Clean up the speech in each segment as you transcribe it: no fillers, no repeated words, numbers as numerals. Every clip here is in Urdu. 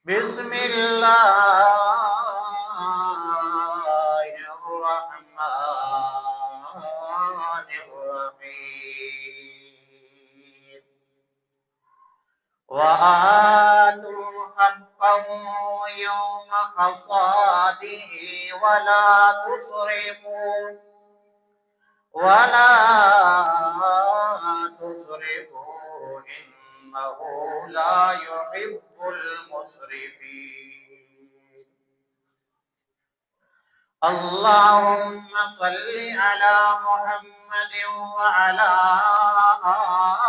بسم الله الرحمن الرحيم وآتوا حقه يوم حصاده ولا تسرفوا ولا تسرفوا إنه لا يحب المسرفين اللهم صل على محمد وعلى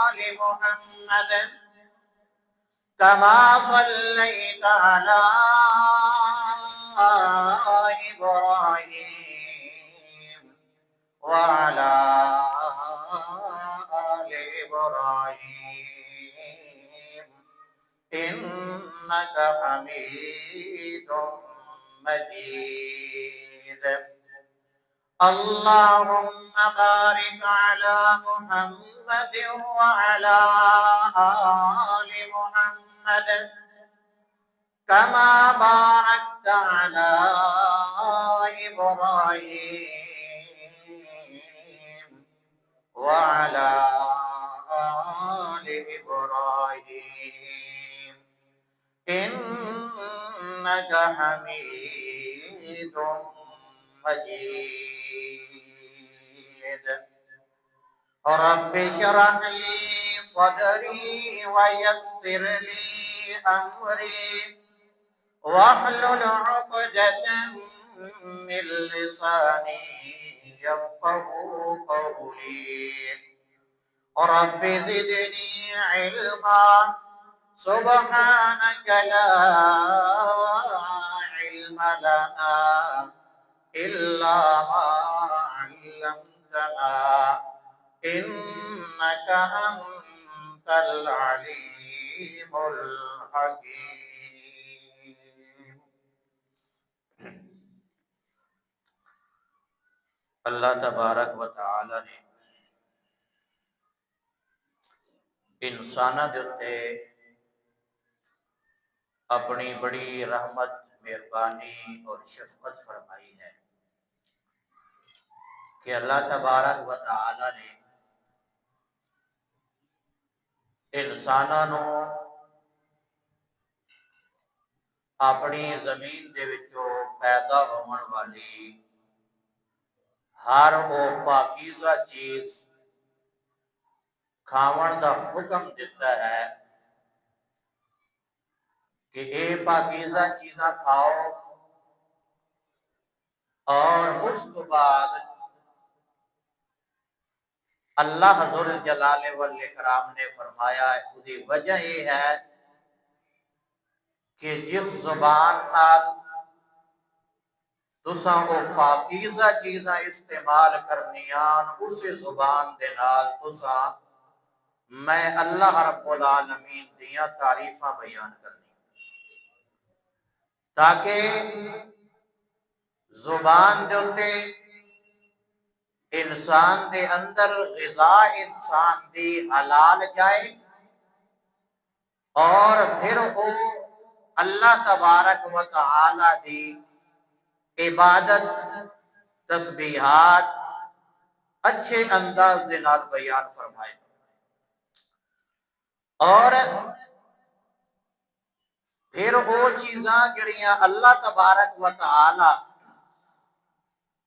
آل محمد كما صليت على إبراهيم وعلى آل إبراهيم إنك حميد مجيد اللهم بارك على محمد وعلى آل محمد كما باركت على إبراهيم وعلى آل إبراهيم إنك حميد مجيد رب اشرح لي صدري ويسر لي أمري واحلل عقدة من لساني يفقه قولي رب زدني علما سبحانك لا علم لنا إلا ما علمتنا إنك أنت العليم الحكيم اللہ تبارک و تعالی نے انساناں دے اُتے اپنی بڑی رحمت مہربانی اور شفقت فرمائی ہے کہ اللہ تبارک و تعالی نے انساناں نو اپنی زمین دے وچوں پیدا ہون والی ہر وہ پاکیزہ چیز کھاون دا حکم دیتا ہے کہ اے پاکیزہ چیزاں کھاؤ اور اس کے بعد اللہ ذو الجلال والاکرام نے فرمایا اس کی وجہ یہ ہے کہ جس زبان نال تساں وہ پاکیزہ چیزاں استعمال کرنیان اسی زبان دے نال تساں میں اللہ رب العالمین دیاں تعریفاں بیان کرنی تاکہ زبان دے اتے انسان دے اندر غذا انسان دی حلال جائے اور پھر وہ اللہ تبارک و تعالی دی عبادت تسبیحات اچھے انداز دے نال بیان فرمائے اور پھر وہ چیزاں جڑیاں اللہ تبارک و تعالی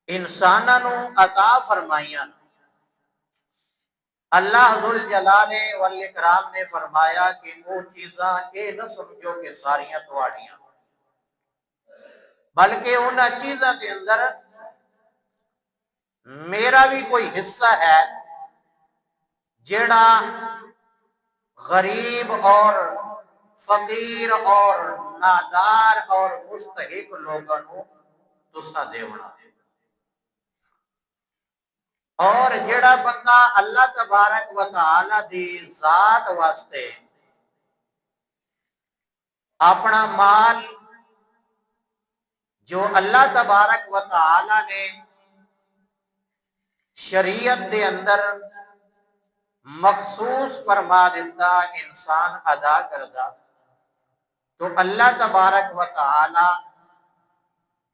انساناں نو عطا فرمائیاں اللہ ذو الجلال والاکرام نے فرمایا کہ وہ چیزاں اے نہ سمجھو کہ ساریاں تواڈیاں بلکہ انہاں چیزاں دے اندر میرا بھی کوئی حصہ ہے جڑا غریب اور فقیر اور نادار اور مستحق لوگوں کو تساں دیونا اور جڑا بندہ اللہ تبارک و تعالی دی ذات واسطے اپنا مال جو اللہ تبارک و تعالی نے شریعت دے اندر مخصوص فرما دیتا انسان ادا کردا تو اللہ تبارک و تعالی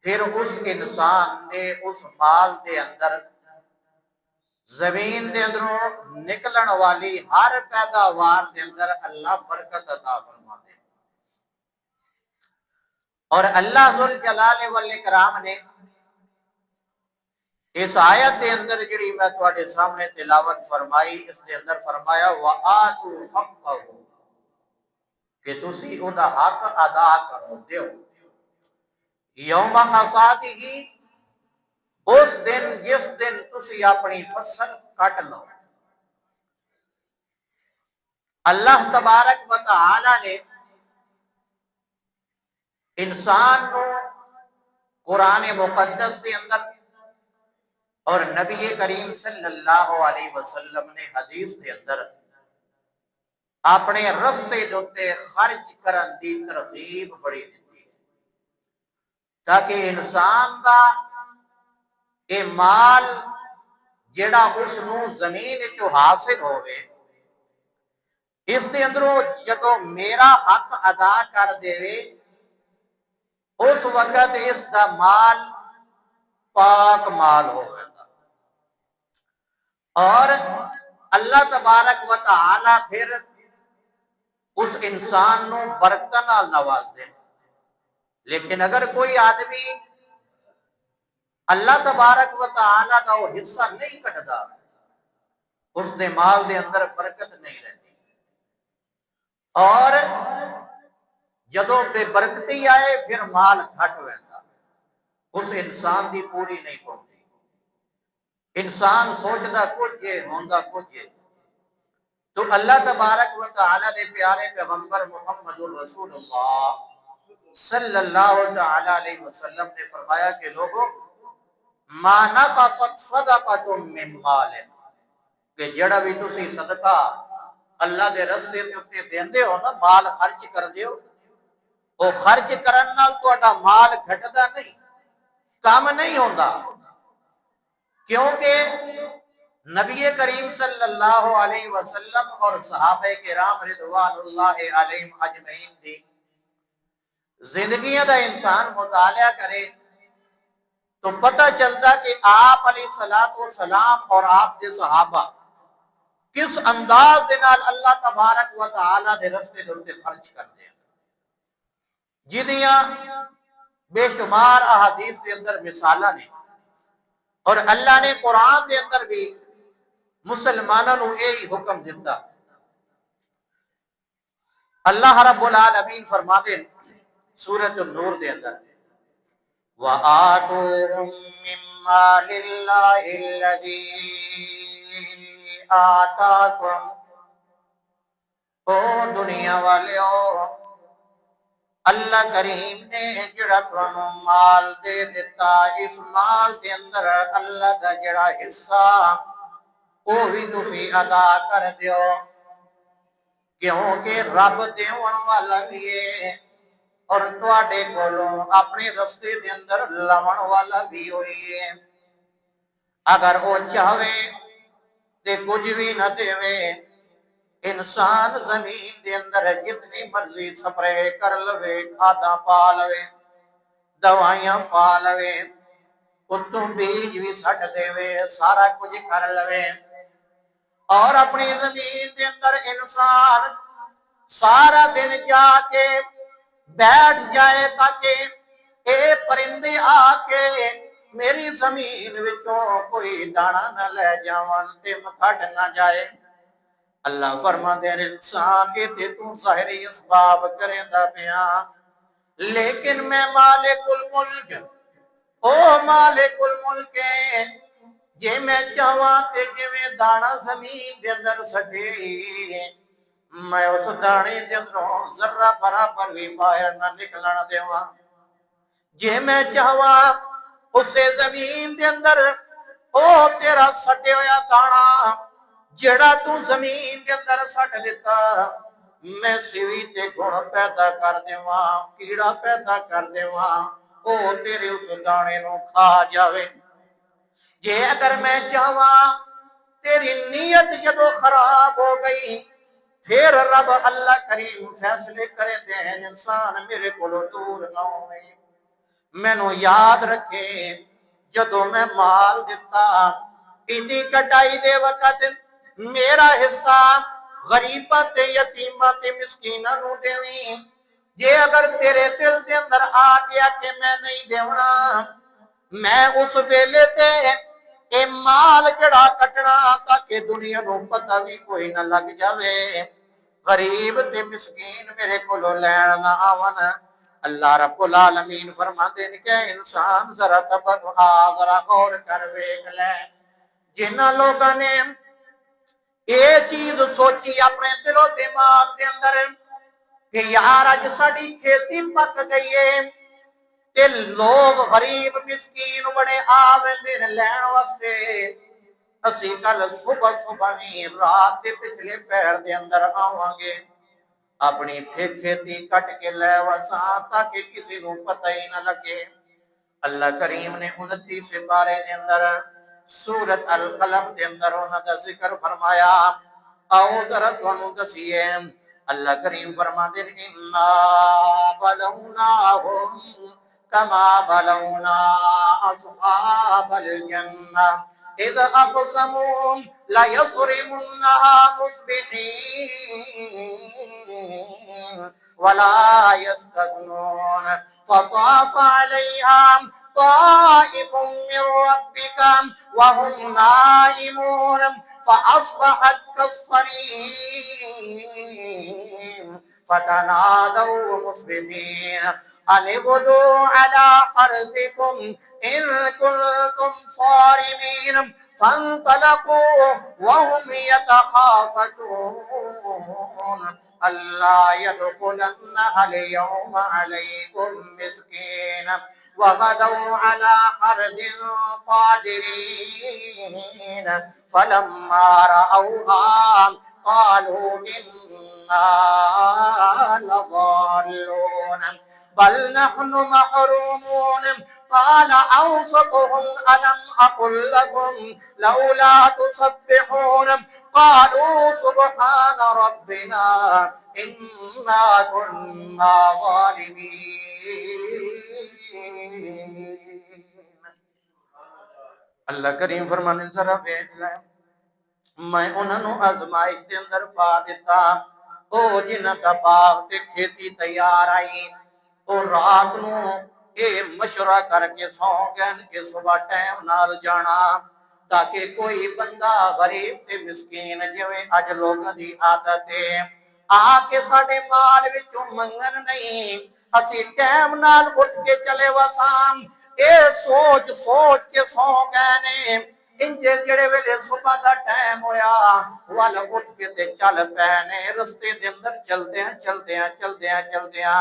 پھر اس انسان دے اس مال دے اندر زمین دے اندروں نکلن والی ہر پیداوار دے اندر اللہ برکت عطا فرما دے۔ اور اللہ ذوالجلال والاکرام نے اس آیت دے اندر جڑی میں تواڈے سامنے تلاوت فرمائی، اس دے اندر فرمایا وَآتُوا حَقَّهُ کہ تسی اُدا حق ادا کرو دیو یوم حصادہ اس دن جس دن تسی اپنی فصل کٹ لو۔ اللہ تبارک و تعالی نے انسان نو قرآن مقدس کے اندر اور نبی کریم صلی اللہ علیہ وسلم نے حدیث کے اندر اپنے رستے دوتے خرچ کرن دی ترغیب بڑی دیتی ہے تاکہ انسان دا اے مال جڑا اس نو زمین چو حاصل ہوئے اس دے اندروں جدو میرا حق ادا کر دے اس وقت اس دا مال پاک مال ہو گیا اور اللہ تبارک و تعالی پھر اس انسان نو برکت نال نواز دے۔ لیکن اگر کوئی آدمی اللہ تبارک و تعالی دا وہ حصہ نہیں کٹدا اس دے مال دے اندر برکت نہیں رہتی اور جدو بے برکتی آئے پھر مال گھٹ ویندا اس انسان دی پوری نہیں پہنچی۔ انسان سوچدا کچھ ہے ہوندا کچھ ہے۔ تو اللہ تبارک و تعالی دے پیارے پیغمبر محمد الرسول اللہ صلی اللہ علیہ وسلم نے فرمایا کہ لوگوں ما نقصت صدقۃ من مال کہ جڑا بھی تسی صدقہ اللہ دے رستے تے اوتے دیندے ہو نا مال خرچ کر دیو او خرچ کرن نال تہاڈا مال گھٹدا نہیں کم نہیں ہوندا کیونکہ نبی کریم صلی اللہ علیہ وسلم اور صحابہ کرام رضوان اللہ علیہم اجمعین دی زندگیاں دا انسان مطالعہ کرے تو پتہ چلتا کہ آپ علیہ السلام اور آپ دے صحابہ کس انداز دے نال اللہ تبارک و تعالی دے رستے دے خرچ کرتے ہیں جدیاں بے شمار احادیث کے اندر مثالاں نے اور اللہ نے قرآن کے اندر بھی مسلمانوں کو یہی حکم دیتا۔ اللہ رب العالمین فرماتے سورۃ النور کے اندر وَآتُوهُم مِّن مَّالِ اللَّهِ الَّذِي آتَاكُمْ او دنیا والیو اللہ کریم نے جڑا تانوں مال دے دیتا اس مال دے اندر اللہ دا جڑا حصہ وہ بھی تسی ادا کر دیو کیونکہ رب دیون والا بھی ہے اور تواڈے کولوں اپنے رستے دے اندر لاون والا بھی ہوئی ہے۔ اگر وہ چاہے تے کچھ بھی نہ دیوے انسان زمین دے اندر جتنی مرضی سپرے کر لوے کھادا پا لوے دوائیاں پا لوے اتوں بیج بھی سٹ دے سارا کچھ کر لوے اور اپنی زمین دے اندر انسان سارا دن جا کے بیٹھ جائے تاکہ اے پرندے آ کے میری زمین وچوں کوئی دانا نہ لے جاون تے مکھٹ نہ جائے اللہ فرما دے انسان کے تے تو ظاہری اسباب کریندا پیا لیکن میں مالک الملک او مالک الملک جے میں چاہواں تے جویں دانا زمین دے اندر سٹے میں اس دانے دے اندروں ذرہ برابر بھی باہر نہ نکلن دیواں جے میں چاہواں اسے زمین دے اندر او تیرا سٹے ہویا دانا جڑا تو زمین دے اندر سٹ دیتا میں سیوی تے گھڑ پیدا کر دیواں کیڑا پیدا کر دیواں او تیرے اس دانے نو کھا جاوے جے اگر میں چاہواں تیری نیت جدو خراب ہو گئی پھر رب اللہ کریم فیصلے کرے دین انسان میرے کو دور نہ ہوئے مینو یاد رکھے جدو میں مال دیتا ایڈی کٹائی دے وقت میرا حصہ غریباں تے یتیماں تے مسکیناں نو دیویں یہ اگر تیرے دل دے اندر آ گیا کہ میں نہیں دیونا میں اس ویلے تے اے مال جڑا کٹنا تاکہ دنیا نو پتہ بھی کوئی نہ لگ جاوے غریب تے مسکین میرے کولو لین نہ آون اللہ رب العالمین فرماتے ہیں کہ انسان ذرا تبکا ذرا غور کر ویکھ لے جنہ لوگاں نے یہ چیز سوچی اپنے دل و دماغ کے اندر کہ یار اج ساڈی کھیتی پک گئی ہے تے لوگ غریب مسکین بڑے آوندے نے لین واسطے اسی کل صبح صبح ہی رات کے پچھلے پیر دے اندر آواں گے اپنی کھیتی کٹ کے لے وساں تاکہ کسی نو پتہ ہی نہ لگے اللہ کریم نے 29 سپارے دے اندر سورت القلم دے اندر انہاں دا ذکر فرمایا او ذرا تانوں دسیے اللہ کریم فرماتے ہیں انا بلوناہم کما بلونا اصحاب الجنہ اذ اقسموا ليصرمنها مصبحين ولا يستثنون فطاف عليها طائف من ربك وهم نائمون فأصبحت كالصريم فتنادوا مصبحين أن اغدوا على حرثكم إن كنتم صارمين فانطلقوا وهم يتخافتون ألا يدخلنها اليوم عليكم مسكين وغدوا على حرد قادرين فلما رأوها قالوا إنا لضالون بل نحن محرومون قال أوسطهم ألم أقل لكم لولا تسبحون قالوا سبحان ربنا إنا كنا ظالمين اللہ کریم فرمانے ذرا بیٹھ لیں میں انہوں نے آزمائش دے اندر پا دیتا او جنہ کا باغ تے کھیتی تیار آئی او رات نو اے مشورہ کر کے سو گئے کہ صبح ٹائم نال جانا تاکہ کوئی بندہ غریب تے مسکین جویں اج لوگاں دی عادت ہے آ کے ساڈے مال وچوں منگن نہیں اسی ٹائم نال اٹھ کے چلے وسام اے سوچ سوچ کے سو گئے نے انجے جڑے ویلے صبح دا ٹائم ہویا وال اٹھ کے تے چل پے نے رستے دے اندر چلدیاں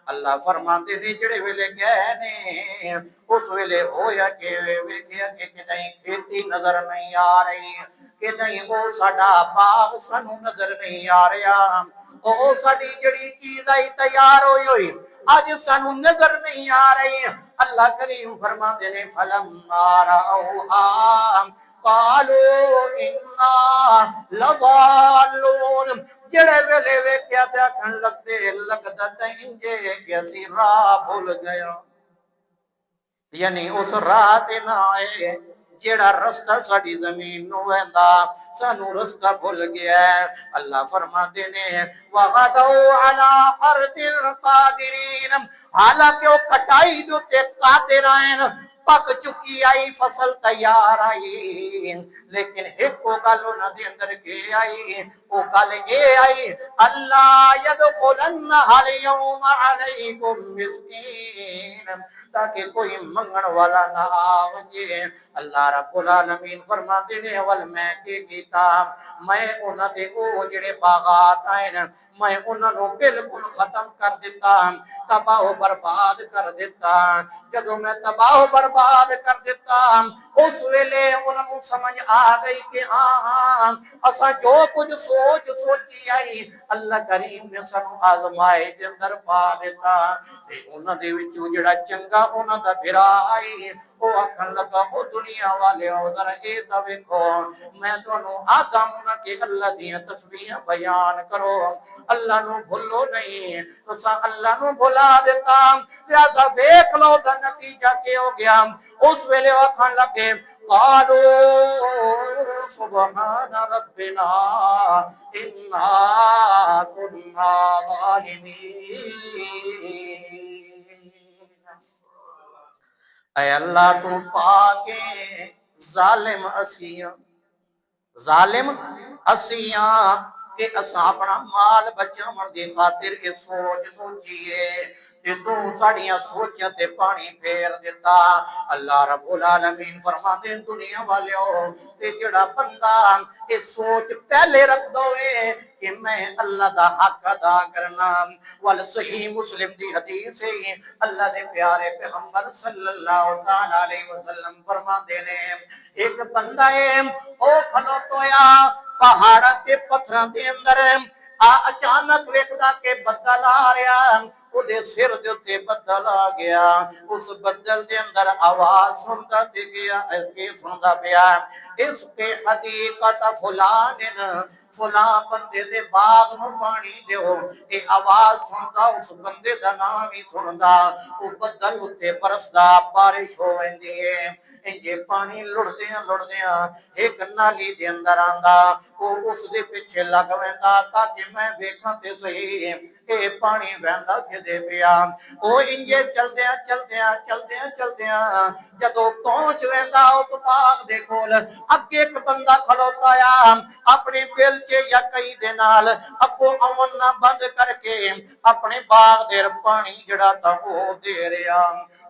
اللہ فرماندے نے جڑے ویلے گئے نے اس ویلے ہویا کہ ویکھیا کہ کہیں کھیتی نظر نہیں آ رہی کہ نہیں وہ ساڈا باغ سانوں نظر نہیں آ رہا او ساڈی جڑی چیز آئی تیار ہوئی آج سانوں نظر نہیں آ رہی اللہ کریم فرماندے نے فلما رأوها قالوا انا لضالون جڑے ویلے ویکھیا تے آکھن لگدا تے انجے کہ اسی راہ بھول گیا یعنی اس راہ تے نہ آئے جیڑا رستہ ساڈی زمین نو ویندا سانو رستہ بھول گیا ہے اللہ فرماندے نے وغدوا علی حرد القادرین حالانکہ وہ کٹائی دے تے قادر ہیں پک چکی آئی فصل تیار آئی لیکن ایک گل انہاں دے اندر کے آئی وہ گل اے آئی اللہ يدخلنها اليوم عليكم مسكين تاکہ کوئی منگن والا نہ آوے اللہ رب العالمین فرماتے نے اول میں کیتا میں انہاں دے او جڑے باغات ہیں میں انہاں نو بالکل ختم کر دیتا تباہ و برباد کر دیتا جدوں میں تباہ و برباد کر دیتا اس ویلے انہاں نو سمجھ آ گئی کہ ہاں اساں جو کچھ سوچ سوچی آئی اللہ کریم نے سانو آزمائے دے اندر پا دیتا تے انہاں دے وچوں جڑا چنگا انہاں دا بھرا آئی وہ آکھن لگا او دنیا والے او ذرا اے تا ویکھو میں تانوں آدم نہ کہ اللہ دیاں تسبیحاں بیان کرو اللہ نو بھولو نہیں تساں اللہ نو بھلا دیتا لہذا ویکھ لو دا نتیجہ کی ہو گیا اس ویلے آکھن لگے قالوا سبحان ربنا انا كنا ظالمين اے اللہ تو پاکے ظالم اسیاں ظالم اسیاں کہ اساں اپنا مال بچاون دی خاطر اے سوچ سوچیے تے تو ساڈیاں سوچاں تے پانی پھیر دیتا اللہ رب العالمین فرماندے دنیا والیو تے جڑا بندہ اے سوچ پہلے رکھ دوے کہ میں اللہ دا حق ادا کرنا وال صحیح مسلم دی حدیث ہے اللہ دے پیارے پیغمبر صلی اللہ تعالی علیہ وسلم فرماندے نے ایک بندہ ہے او کھلوتویا پہاڑاں تے پتھراں دے اندر اچانک ویکھدا کہ بدل آ رہا او دے سر دے تے بدل آ گیا اس بدل دے اندر آواز سندا تے گیا کہ سندا پیا اس پہ حقیقت فلان فلاں بندے دے باغ نو پانی دیو اے آواز سندا اس بندے دا نام ہی سندا او بدل اتے برسدا بارش ہو ویندی ہے یہ پانی لڑدیاں ایک نالی دے اندر آندا او اس دے پیچھے لگ ویندا تاکہ میں ویکھاں تے صحیح اے پانی ویندا کدے پیا او انجے چلدیاں جدوں پہنچ ویندا اس باغ دے کول اگے ایک بندہ کھلوتا آ اپنے بیلچے یا کئی دے نال اپو امن نہ بند کر کے اپنے باغ دے پانی جڑا تا وہ دے رہا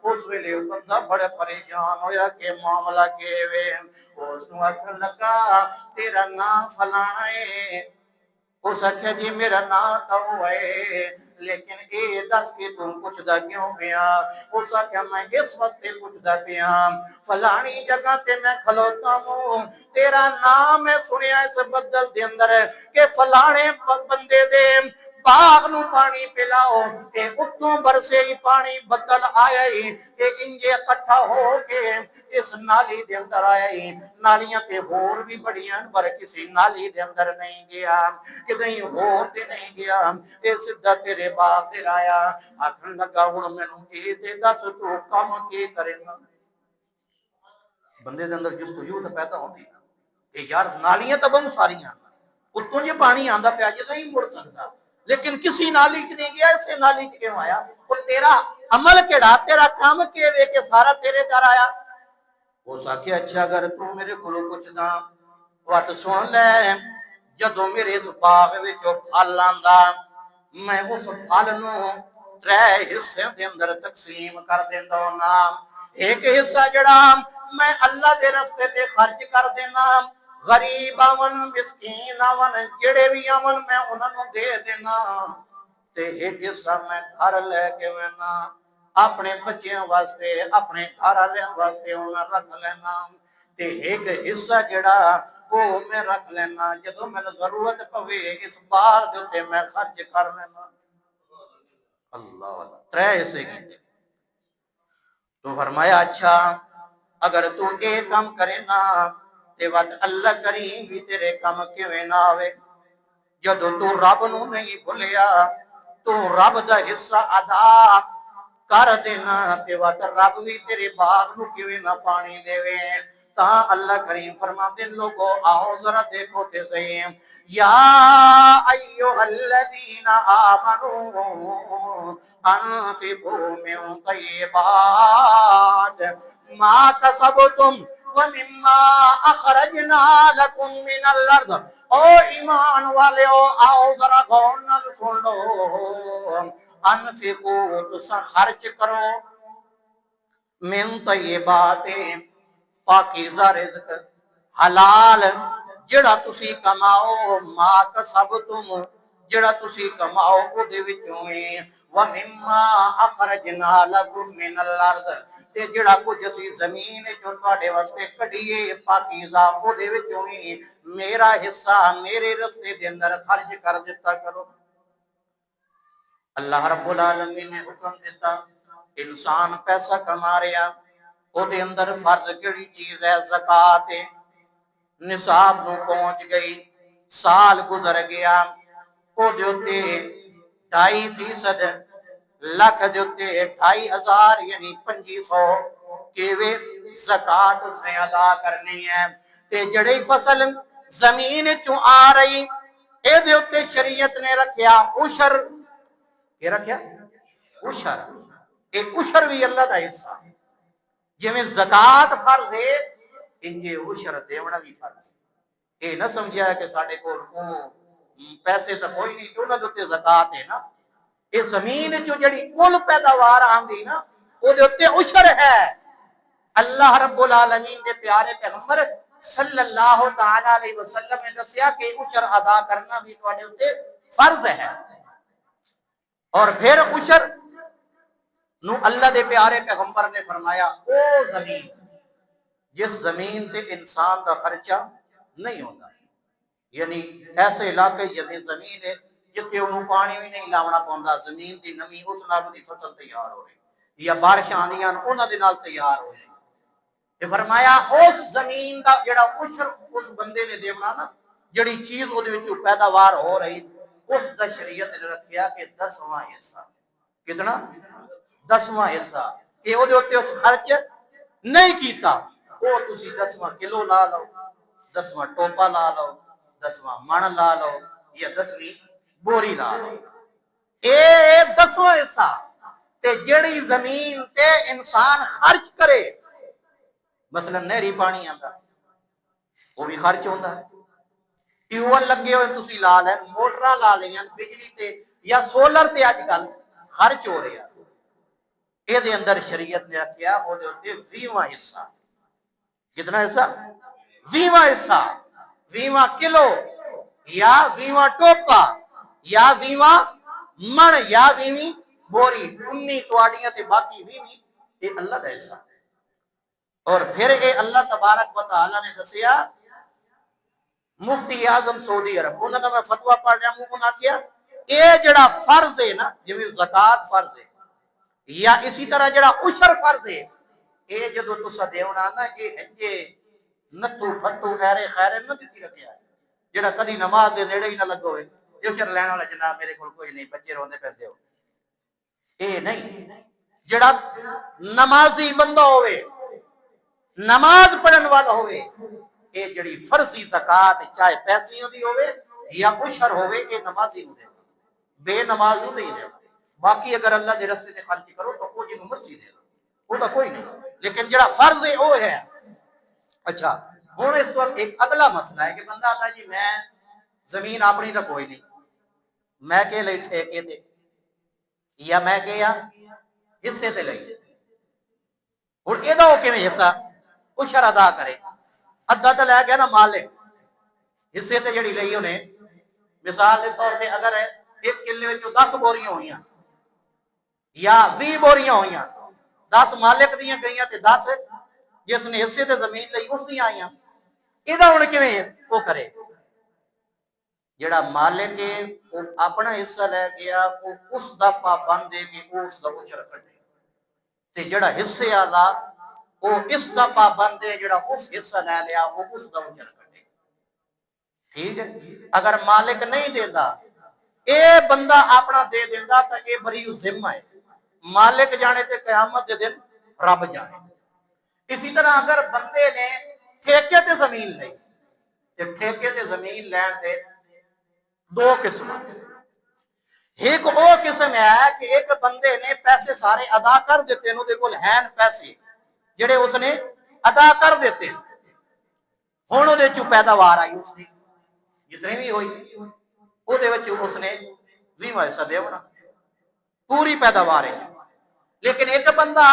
اس ویلے بندہ بڑے پریشان ہویا کہ معاملہ کے وے اس نو آکھن لگا تیرا نام فلانا ہے اس آکھیا جی میرا نام تو ہے لیکن اے دس کے تم کچھ دا کیوں پیا اس آکھیا میں اس وقت کچھ دا پیا فلانی جگہ تے میں کھلوتا ہوں تیرا نام میں سنیا اس بدل دے اندر کہ فلانے بندے دے باغ نو پانی پلاؤ اے اتوں برسے ہی پانی بدل آیا ہی اے انجے اکٹھا ہو کے اس نالی دے اندر آیا ہی نالیاں تے ہور بھی بڑیاں پر کسی نالی دے اندر نہیں گیا کہ کہیں ہور تے نہیں گیا اے سدھا تیرے باغ دے آیا آکھن لگا ہن مینوں اے تے دس تو کم کی کرے گا بندے دے اندر جس کو یوں تے پیدا ہوندی نا اے یار نالیاں تے بہت ساریاں اتوں یہ پانی آندا پیا جے نہیں مڑ سکتا لیکن کسی نالی چ نہیں گیا اسے نالی چ کیوں آیا اور تیرا عمل کیڑا تیرا کام کیوے کہ سارا تیرے در آیا وہ ساکھے اچھا اگر تو میرے کولوں پوچھدا وات سن لے جدوں میرے اس باغ وچوں پھل آندا میں اس پھل نو 3 حصے دے اندر تقسیم کر دیندا ہوں ایک حصہ جڑا میں اللہ دے راستے تے خرچ کر دینا غریب آون مسکین آون جڑے بھی آون میں انہاں نوں دے دینا تے ایک حصہ میں گھر لے کے وینا اپنے بچیاں واسطے اپنے گھر والوں واسطے انہاں رکھ لینا تے ایک حصہ جڑا وہ میں رکھ لینا جدوں مینوں ضرورت پوے اس باغ دے تے میں خرچ کر لینا اللہ والا 3 حصے کیتے تو فرمایا اچھا اگر تو اے کام کرے نا تے وقت اللہ کریم بھی تیرے کام کیویں نہ آوے جدوں تو رب نو نہیں بھولیا تو رب دا حصہ ادا کر دینا تے وقت رب بھی تیرے باغ نو کیویں نہ پانی دے تا اللہ کریم فرماتے ہیں لوگو آؤ ذرا دیکھو تے صحیح یا ایھا الذین آمنو انفقوا من طیبات ما کسبتم ومما اخرجنا لکم من الارض او ایمان والیو آؤ ذرا غور نال سن لو انفقوا تسا خرچ کرو من طیبات پاکیزہ رزق حلال جڑا تسی کماؤ ما کسبتم جڑا تسی کماؤ او دے وچوں ومما اخرجنا لکم من الارض تے جڑا کچھ اسی زمین جو تواڈے واسطے کڈیے پاکیزہ او دے وچوں وی میرا حصہ میرے رستے دے اندر خرچ کر دیتا کرو۔ اللہ رب العالمین نے حکم دیتا، انسان پیسہ کما رہا او دے اندر فرض کیڑی چیز ہے؟ زکات ہے۔ نصاب نو پہنچ گئی، سال گزر گیا، او دے اوتے 2.5% لاکھ دے اوتے 2.500 یعنی 2500 کیوے زکات اس نے ادا کرنی ہے۔ تے جڑی فصل زمین چوں آ رہی اے دے اوتے شریعت نے رکھیا عشر، کیا رکھیا؟ عشر۔ اے عشر بھی اللہ دا حصہ، جویں زکات فرض ہے انجے عشر دیونا بھی فرض ہے۔ اے نہ سمجھا کہ ساڈے کول پیسے تو کوئی نہیں تو انہاں دے اوتے زکات ہے نا، اے زمین جو جڑی کل پیداوار آندی نا او دے اوتے عشر ہے۔ اللہ رب العالمین دے پیارے پیغمبر صلی اللہ تعالی علیہ وسلم نے دسیا کہ عشر ادا کرنا بھی تواڈے اوتے فرض ہے۔ اور پھر عشر نو اللہ دے پیارے پیغمبر نے فرمایا او زمین جس زمین تے انسان دا خرچہ نہیں ہوتا، یعنی ایسے علاقے جتنے زمین ہے جتنے انہوں پانی بھی نہیں لاونا پوندا، زمین دی نمی اس نال دی فصل تیار ہو رہی یا بارشاں آندیاں انہاں دے نال تیار ہو رہی۔ تے فرمایا اس زمین دا جڑا عشر اس بندے نے دیونا نا، جڑی چیز او دے وچوں پیداوار ہو رہی اس دا شریعت نے رکھیا کہ 10واں حصہ، کتنا؟ 10واں حصہ، کہ او دے اوتے خرچ نہیں کیتا، او تسی 10واں کلو لا لو، 10واں ٹوپا لا لو، 10واں من لا لو یا 10ویں بوری لا لو، اے 10واں حصہ۔ تے جڑی زمین تے انسان خرچ کرے، مثلا نہری پانی آندا وہ بھی خرچ ہوندا ہے، ٹیوبل لگے ہوئے تسی لا لین، موٹراں لا لیاں بجلی تے یا سولر تے اج کل خرچ ہو رہا، اے دے اندر شریعت نے رکھیا او دے اوتے 20واں حصہ، کتنا حصہ؟ 20واں حصہ، 20واں کلو یا 20واں ٹوپا یا 20واں من یا 20ویں بوری، 19 تواڈیاں تے باقی 20ویں اے اللہ دا حصہ۔ اور پھر اے اللہ تبارک و تعالی نے دسیا، مفتی اعظم سعودی عرب انہاں دا میں فتویٰ پڑھ رہا ہوں، انہاں کیا اے جڑا فرض ہے نا، جویں زکات فرض ہے یا اسی طرح جڑا عشر فرض ہے، اے جدو تسا دیونا نا اے ہنجے نتھو پھٹو خیرے خیرے نہ دتی رکھیا ہے، جڑا کدی نماز دے نیڑے ہی نہ لگو ہوئے عشر لینا والا جناب میرے کول کوئی نہیں، بچے روندے پیندے ہو، اے نہیں۔ جڑا نمازی بندہ ہوئے، نماز پڑھن والا ہوئے، اے جڑی فرضی زکات چاہے پیسیوں دی ہوئے یا عشر ہوئے اے نمازی نو دے، بے نماز نو نہیں دے۔ باقی اگر اللہ دے رستے تے خرچ کرو تو وہ جنوں مرضی دے گا، وہ تو کوئی نہیں، لیکن جڑا فرض ہے وہ ہے۔ اچھا ہن اس وقت ایک اگلا مسئلہ ہے کہ بندہ آتا جی میں زمین اپنی تو کوئی نہیں، میں کہ لئی ٹھیکے تے یا میں کہ یا حصے تے لئی، ہن اے دا او کیویں حصہ عشر ادا کرے؟ ادھا تے لے گیا نا مالک، حصے تے جڑی لئی انہیں مثال دے طور پہ اگر ایک کلے وچوں 10 بوریاں ہوئیاں یا 20 بوریاں ہوئیاں، 10 مالک دیاں گئیاں تے 10 جس نے حصے تے زمین لئی اس دیاں آئیاں، ایدہ ہن کیویں وہ کرے؟ جڑا مالک ہے وہ اپنا حصہ لے گیا، وہ اس دا پابند ہے کہ وہ اس دا عشر کٹے، تے جڑا حصے والا وہ اس دا پابند ہے جڑا اس حصہ لے لیا وہ اس دا عشر کٹے، ٹھیک ہے۔ اگر مالک نہیں دیندا اے بندہ اپنا دے دیندا تو اے بری ذمہ ہے، مالک جانے تے قیامت دے دن رب جانے۔ اسی طرح اگر بندے نے ٹھیکے تے زمین لئی، تے ٹھیکے تے زمین لین دے دو قسم، ایک وہ قسم ہے کہ ایک بندے نے پیسے سارے ادا کر دیتے ہیں، دے کول ہیں پیسے جڑے اس نے ادا کر دیتے، ہن دے چوں پیداوار آئی اس نے جتنی بھی ہوئی وہ دے وچ اس نے 20واں حصہ دیونا پوری پیداوار ہے۔ لیکن ایک بندہ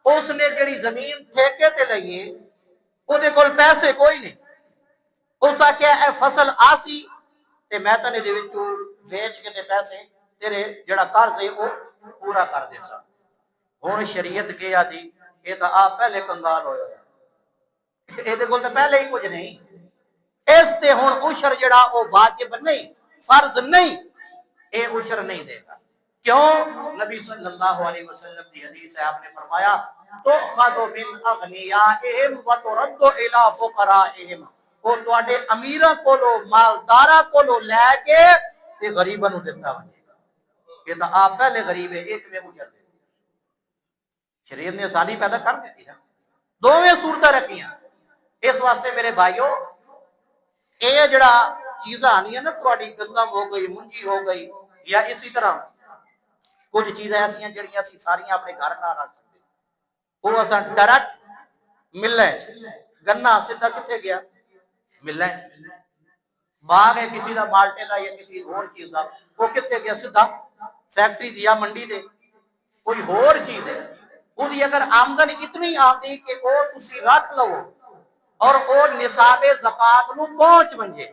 اس نے جڑی زمین ٹھیکے تے لئیے وہ دے کول پیسے کوئی نہیں، اس آکھیا اے فصل آسی تے میں تنے دے وچوں ویچ کے تے پیسے تیرے جڑا قرض ہے وہ پورا کر دے سا۔ ہن شریعت کیا دی یہ تو آپ پہلے کنگال ہوئے یہ پہلے ہی کچھ نہیں اس تے ہن عشر جڑا وہ واجب نہیں فرض نہیں اے عشر نہیں دے گا کیوں نبی صلی اللہ علیہ وسلم کی حدیث ہے آپ نے فرمایا تؤخذ من اغنیائہم وترد الی فقرائہم وہ تواڈے امیراں کولو مالداراں کولو لے کے تے غریباں نوں دتا وجے گا یہ تو آپ پہلے غریب ہے ایک میں اجر دے شریعت نے آسانی پیدا کر دیتی نا دوویں صورتیں رکھیاں اس واسطے میرے بھائیو یہ جڑا چیزاں آنی ہے نا تواڈی گندم ہو گئی منجی ہو گئی یا اسی طرح کچھ چیزیں ایسی جڑیاں اسی ساریاں اپنے گھر نہ رکھ سکتے وہ اساں ڈائریکٹ ملے گنا سیدھا کتنے گیا ملے باغ ہے کسی دا مالٹے دا یا کسی اور چیز دا وہ کتنے گیا سیدھا فیکٹری دی یا منڈی دے کوئی اور چیز ہے وہ اگر آمدن اتنی آتی کہ وہ تسی رکھ لو اور وہ نصاب زکات نو پہنچ ونجے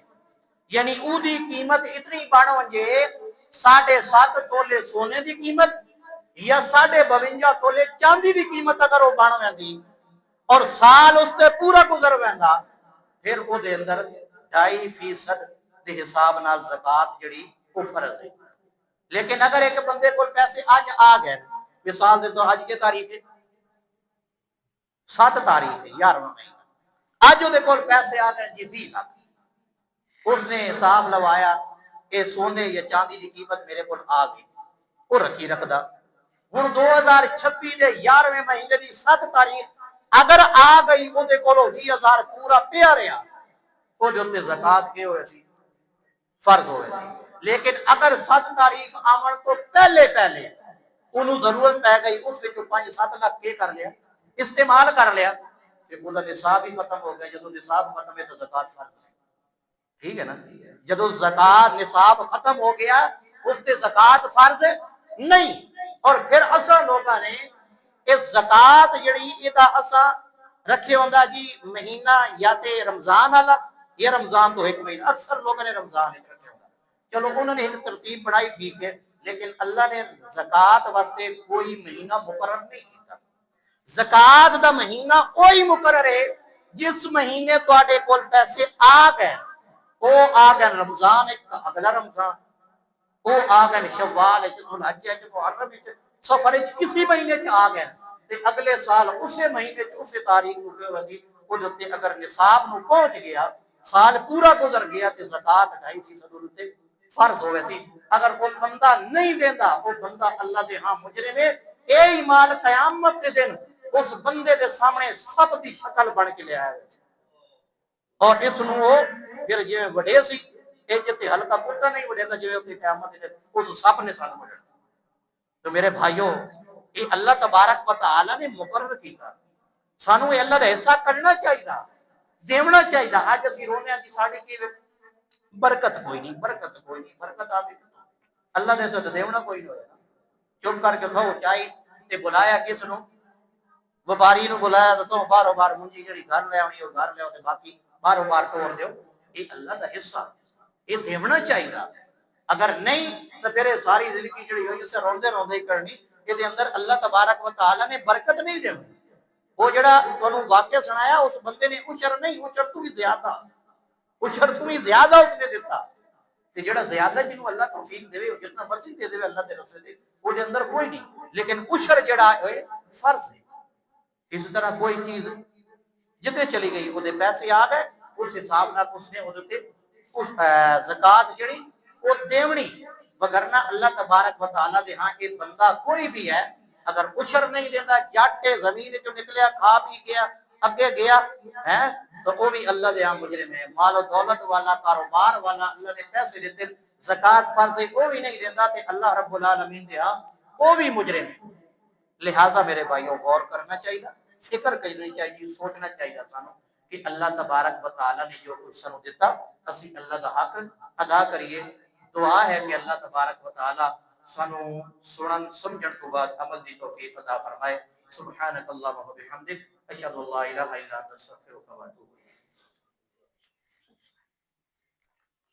یعنی او دی قیمت اتنی بڑھ ونجے 7.5 تولے سونے دی قیمت یا 52 تولے چاندی دی قیمت اگر وہ بن ویندی اور سال اس تے پورا گزر ویندا پھر او دے اندر 2.5% دے حساب نال زکات جڑی او فرض ہے لیکن اگر ایک بندے کو پیسے اج آ گئے مثال دے تو اج کی تاریخ ہے 7 تاریخ ہے 11واں مہینہ اج دے کول پیسے آ گئے جی 20 لاکھ اس نے حساب لوایا کہ سونے یا چاندی کی قیمت میرے کو آ گئی وہ رکھی رکھدا ہن 2026 دے 11ویں مہینے دی 7 تاریخ اگر آ گئی وہ دے کولو 20,000 پورا پیا رہا وہ جو تے زکات کے ہوئے سی فرض ہوئے سی لیکن اگر 7 تاریخ آمن تو پہلے انہوں ضرورت پہ گئی اس وچ 5-7 لاکھ کے کر لیا استعمال کر لیا کہ وہ نصاب ہی ختم ہو گیا جدوں نصاب ختم ہے تو زکات فرض ہے ٹھیک ہے نا جدوں زکات نصاب ختم ہو گیا اس تے زکات فرض نہیں اور پھر اساں لوگاں نے اس زکات جڑی ادا اساں رکھے ہوندا جی مہینہ یا تے رمضان والا یہ رمضان تو ایک مہینہ اکثر لوگوں نے رمضان رکھے ہوندا چلو انہوں نے ایک ترتیب بنائی ٹھیک ہے لیکن اللہ نے زکات واسطے کوئی مہینہ مقرر نہیں کیتا زکات دا مہینہ کوئی مقرر ہے جس مہینے تواڈے کول پیسے آ گئے وہ آ گئے رمضان اگلا رمضان وہ آ گئے شوال ذوالحج محرم سفر کسی مہینے چ آ گئے تے اگلے سال اسی مہینے چ اسی تاریخ نو کہ ہوگی وہ تے اگر نصاب نو پہنچ گیا سال پورا گزر گیا تے زکات 2.5% تے فرض ہوئے سی اگر وہ بندہ نہیں دیندا وہ بندہ اللہ دے ہاں مجرم ہے اے مال قیامت کے دن اس بندے دے سامنے سب دی شکل بن کے لے آیا اور اس نو وہ پھر جویں وڈے سی اے جتے ہلکا کتا نہیں وڈیندا جویں تے قیامت دے اس سب نے سان وڈنا تو میرے بھائیو یہ اللہ تبارک و تعالی نے مقرر کیتا سانو یہ اللہ دا حصہ کرنا چاہیے دیونا چاہیے اج اسی رونے ہاں کہ ساڈی کی برکت کوئی نہیں برکت آوے اللہ دے حصہ دیونا کوئی نہیں ہویا چپ کر کے کھاؤ چاہی تے بلایا کس نو وپاری نو بلایا تو بارو بار منجی جڑی گھر لے آونی او گھر لے آو تے باقی بارو بار ٹور دیو یہ اللہ دا حصہ یہ دیونا چاہیے اگر نہیں تو پھر ساری زندگی جڑی ہوئی اسے روندے روندے ہی کرنی یہ اندر اللہ تبارک و تعالی نے برکت نہیں دینی وہ جڑا تانوں واقعہ سنایا اس بندے نے عشر نہیں عشر تو بھی زیادہ اس نے دیتا تے جڑا زیادہ جنوں اللہ توفیق دے جتنا مرضی دے دے اللہ دے رسول دے وہ دے اندر کوئی نہیں لیکن عشر جڑا ہے فرض ہے اس طرح کوئی چیز جتنے چلی گئی وہ دے پیسے آ گئے اس حساب نال اس نے اودے تے زکات جڑی وہ دیونی وگرنہ اللہ تبارک و تعالی دے ہاں ایک بندہ کوئی بھی ہے اگر عشر نہیں دیندا جٹ زمین چوں نکلیا کھا پی گیا اگے گیا ہے تو وہ بھی اللہ دے ہاں مجرم ہے مال و دولت والا کاروبار والا اللہ نے پیسے دیتے زکات فرض ہے وہ بھی نہیں دیندا تے اللہ رب العالمین دے ہاں وہ بھی مجرم ہے لہذا میرے بھائیوں غور کرنا چاہیے فکر کرنی چاہیے سوچنا چاہیے سانو کہ اللہ تبارک و تعالی نے جو کچھ سانو دیتا اسی اللہ دا حق ادا کریے دعا ہے کہ اللہ تبارک و تعالی سانو سنن سمجھن تو بعد عمل دی توفیق عطا فرمائے سبحانک اللہم و بحمدک اشہد ان لا الہ الا انت استغفرک و اتوب